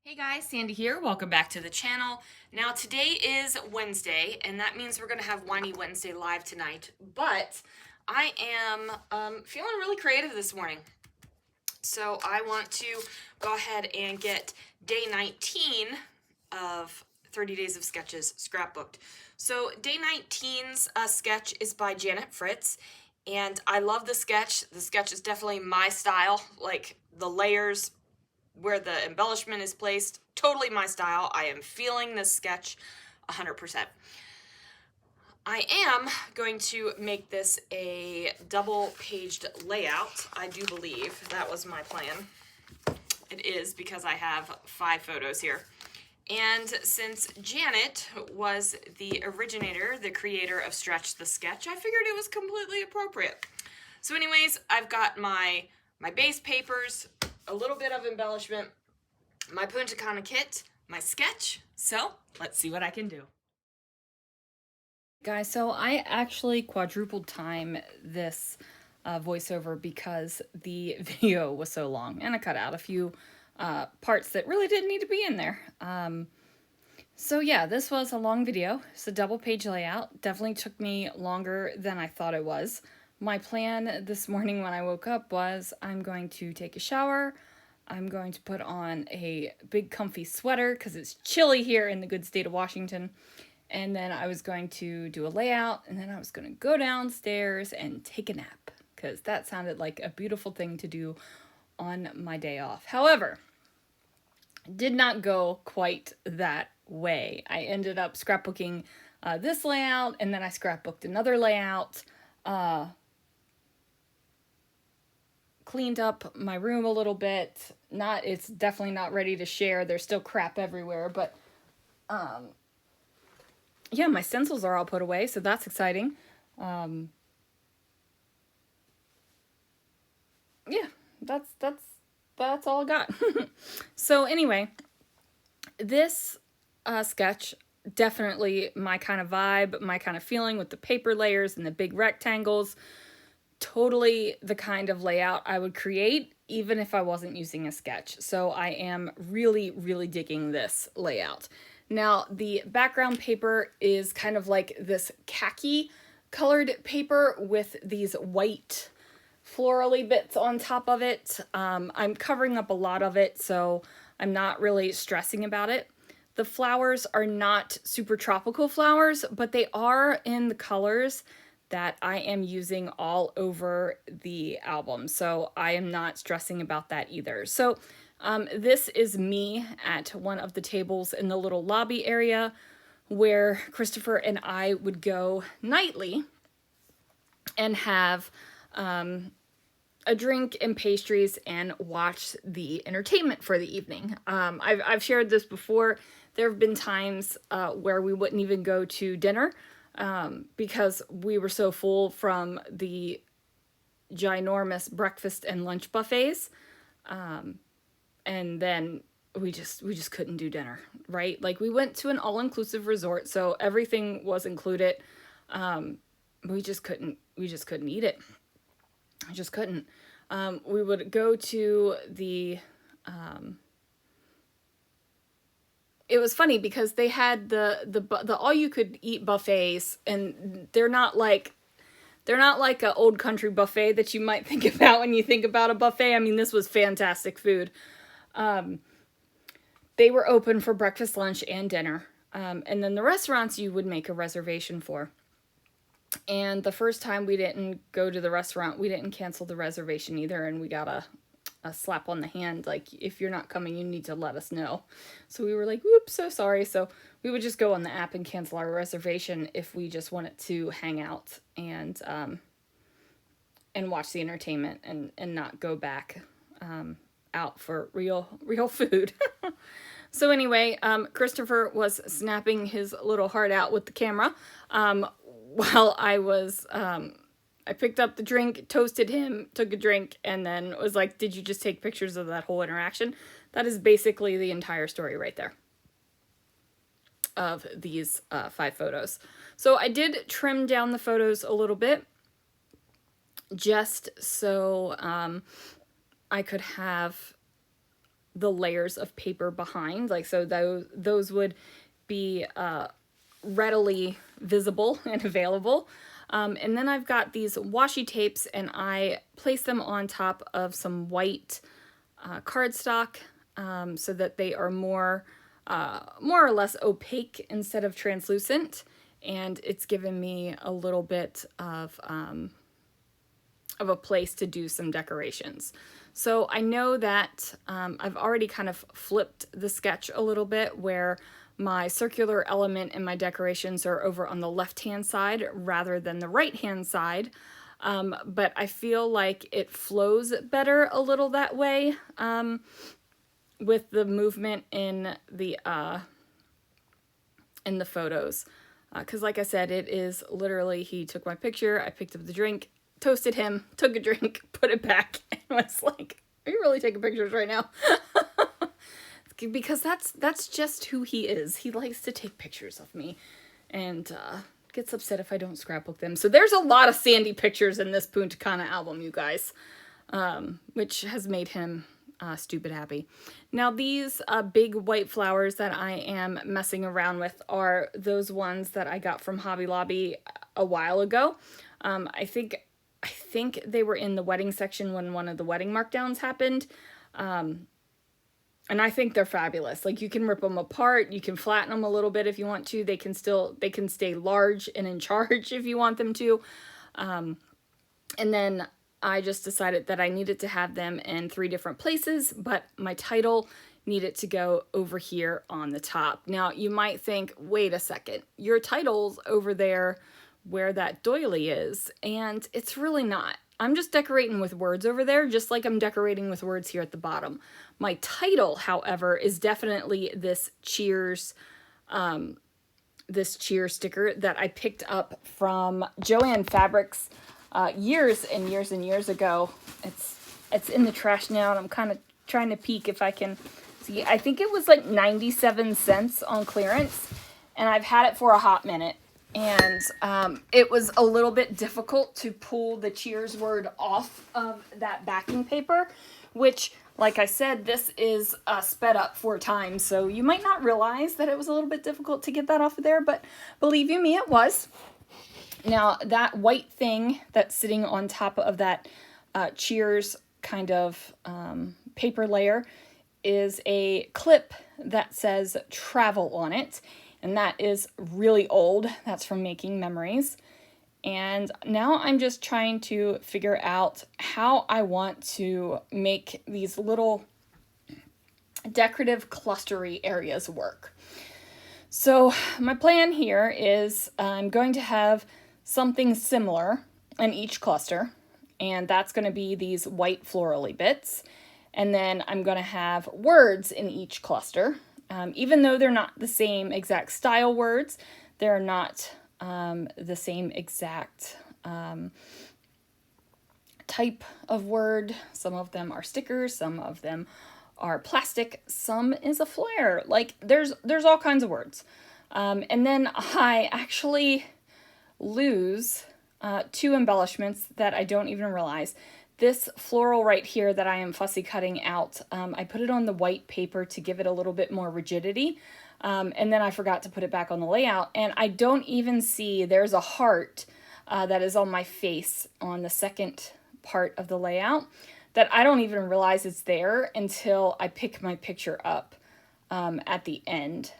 Hey guys, Sandy here. Welcome back to the channel. Now today is Wednesday, and that means we're going to have Whiny Wednesday live tonight, but I am feeling really creative this morning. So I want to go ahead and get day 19 of 30 Days of Sketches scrapbooked. So day 19's sketch is by Janet Fritz, and I love the sketch. The sketch is definitely my style, like the layers, where the embellishment is placed, totally my style. I am feeling this sketch 100%. I am going to make this a double-paged layout. I do believe that was my plan. It is, because I have 5 photos here. And since Janet was the originator, the creator of Stretch the Sketch, I figured it was completely appropriate. So anyways, I've got my base papers, a little bit of embellishment, my Punta Cana kit, my sketch. So let's see what I can do. Guys, so I actually quadrupled time this voiceover because the video was so long, and I cut out a few parts that really didn't need to be in there. So yeah, this was a long video. It's a double page layout. Definitely took me longer than I thought it was. My plan this morning when I woke up was I'm going to take a shower. I'm going to put on a big comfy sweater because it's chilly here in the good state of Washington. And then I was going to do a layout, and then I was going to go downstairs and take a nap because that sounded like a beautiful thing to do on my day off. However, did not go quite that way. I ended up scrapbooking this layout, and then I scrapbooked another layout, cleaned up my room a little bit. It's definitely not ready to share. There's still crap everywhere, but yeah, my stencils are all put away, so that's exciting. Yeah, that's all I got. So anyway, this sketch, definitely my kind of vibe, my kind of feeling with the paper layers and the big rectangles. Totally the kind of layout I would create even if I wasn't using a sketch. So I am really, really digging this layout. Now, the background paper is kind of like this khaki colored paper with these white florally bits on top of it. I'm covering up a lot of it, so I'm not really stressing about it. The flowers are not super tropical flowers, but they are in the colors that I am using all over the album, so I am not stressing about that either. So this is me at one of the tables in the little lobby area where Christopher and I would go nightly and have a drink and pastries and watch the entertainment for the evening. I've shared this before. There have been times where we wouldn't even go to dinner because we were so full from the ginormous breakfast and lunch buffets. And then we just couldn't do dinner, right? Like, we went to an all-inclusive resort, so everything was included. We just couldn't eat it. I just couldn't. We would go to the it was funny because they had the all you could eat buffets, and they're not like a old country buffet that you might think about when you think about a buffet. I mean, this was fantastic food. They were open for breakfast, lunch, and dinner. And then the restaurants you would make a reservation for. And the first time we didn't go to the restaurant, we didn't cancel the reservation either, and we got a slap on the hand, like, if you're not coming, you need to let us know. So we were like, whoops, so sorry. So we would just go on the app and cancel our reservation if we just wanted to hang out and watch the entertainment and not go back out for real food. So anyway, Christopher was snapping his little heart out with the camera while I was I picked up the drink, toasted him, took a drink, and then was like, did you just take pictures of that whole interaction? That is basically the entire story right there of these 5 photos. So I did trim down the photos a little bit just so I could have the layers of paper behind. Like, so those would be readily visible and available. And then I've got these washi tapes, and I place them on top of some white cardstock so that they are more or less opaque instead of translucent. And it's given me a little bit of a place to do some decorations. So I know that I've already kind of flipped the sketch a little bit, where my circular element and my decorations are over on the left-hand side rather than the right-hand side. But I feel like it flows better a little that way with the movement in the photos. Because like I said, it is literally, he took my picture, I picked up the drink, toasted him, took a drink, put it back, and was like, are you really taking pictures right now? Because that's just who he is. He likes to take pictures of me and gets upset if I don't scrapbook them. So there's a lot of sandy pictures in this Punta Cana album, you guys, which has made him stupid happy. Now these big white flowers that I am messing around with are those ones that I got from Hobby Lobby a while ago. I think they were in the wedding section when one of the wedding markdowns happened. And I think they're fabulous. Like, you can rip them apart, you can flatten them a little bit if you want to. They can stay large and in charge if you want them to. And then I just decided that I needed to have them in 3 different places, but my title needed to go over here on the top. Now, you might think, wait a second, your title's over there where that doily is, and it's really not. I'm just decorating with words over there, just like I'm decorating with words here at the bottom. My title, however, is definitely this Cheers sticker that I picked up from Joann Fabrics years and years and years ago. It's in the trash now, and I'm kind of trying to peek if I can see. I think it was like 97 cents on clearance, and I've had it for a hot minute. And it was a little bit difficult to pull the Cheers word off of that backing paper, which, like I said, this is sped up 4 times, so you might not realize that it was a little bit difficult to get that off of there, but believe you me, it was. Now, that white thing that's sitting on top of that Cheers kind of paper layer is a clip that says travel on it. And that is really old. That's from Making Memories. And now I'm just trying to figure out how I want to make these little decorative clustery areas work. So my plan here is I'm going to have something similar in each cluster. And that's going to be these white florally bits. And then I'm going to have words in each cluster. Even though they're not the same exact style words, they're not the same exact type of word. Some of them are stickers, some of them are plastic, some is a flare. Like, there's all kinds of words. And then I actually lose 2 embellishments that I don't even realize. This floral right here that I am fussy cutting out, I put it on the white paper to give it a little bit more rigidity, and then I forgot to put it back on the layout, and I don't even see, there's a heart that is on my face on the second part of the layout that I don't even realize it's there until I pick my picture up at the end.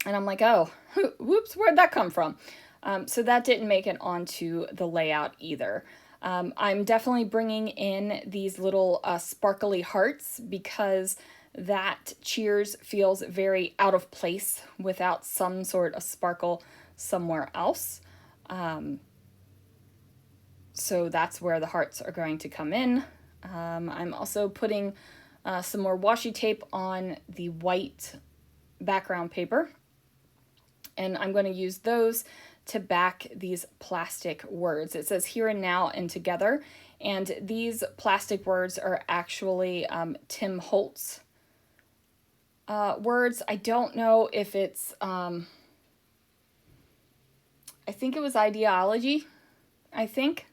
And I'm like, oh, whoops, where'd that come from? So that didn't make it onto the layout either. I'm definitely bringing in these little sparkly hearts because that Cheers feels very out of place without some sort of sparkle somewhere else. So that's where the hearts are going to come in. I'm also putting some more washi tape on the white background paper, and I'm going to use those to back these plastic words. It says here and now and together, and these plastic words are actually Tim Holtz words. I don't know if it's, I think it was ideology, I think.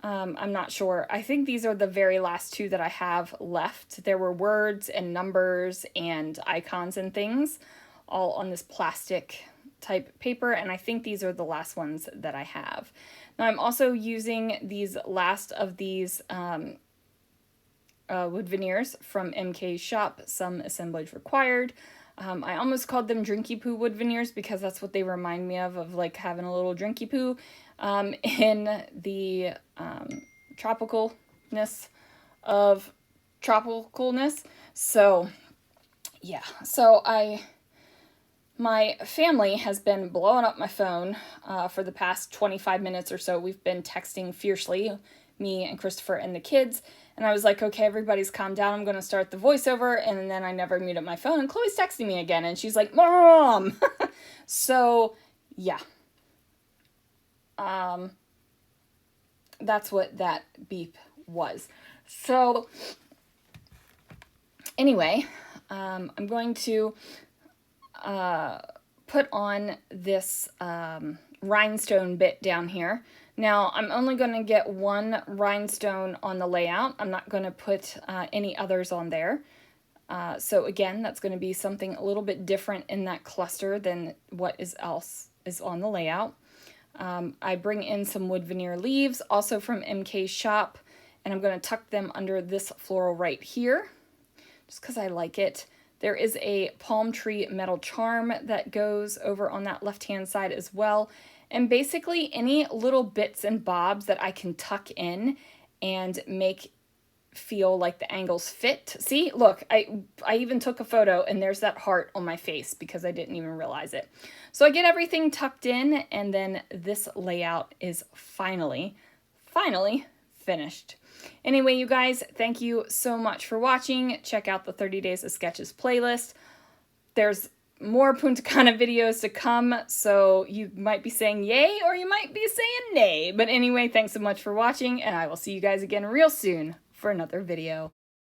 I'm not sure. I think these are the very last two that I have left. There were words and numbers and icons and things all on this plastic type paper, and I think these are the last ones that I have. Now I'm also using these last of these wood veneers from MK's shop, Some Assemblage Required. I almost called them Drinky Poo wood veneers because that's what they remind me of like having a little drinky poo in the tropicalness of tropicalness. So yeah, so my family has been blowing up my phone for the past 25 minutes or so. We've been texting fiercely, me and Christopher and the kids. And I was like, okay, everybody's calmed down. I'm going to start the voiceover. And then I never muted my phone. And Chloe's texting me again. And she's like, Mom! So, yeah. That's what that beep was. So, anyway, I'm going to put on this rhinestone bit down here. Now, I'm only going to get one rhinestone on the layout. I'm not going to put any others on there. So again, that's going to be something a little bit different in that cluster than what else is on the layout. I bring in some wood veneer leaves, also from MK's shop, and I'm going to tuck them under this floral right here, just because I like it. There is a palm tree metal charm that goes over on that left-hand side as well. And basically any little bits and bobs that I can tuck in and make feel like the angles fit. See, look, I even took a photo and there's that heart on my face because I didn't even realize it. So I get everything tucked in, and then this layout is finally finished. Anyway, you guys, thank you so much for watching. Check out the 30 Days of Sketches playlist. There's more Punta Cana videos to come, so you might be saying yay or you might be saying nay. But anyway, thanks so much for watching, and I will see you guys again real soon for another video.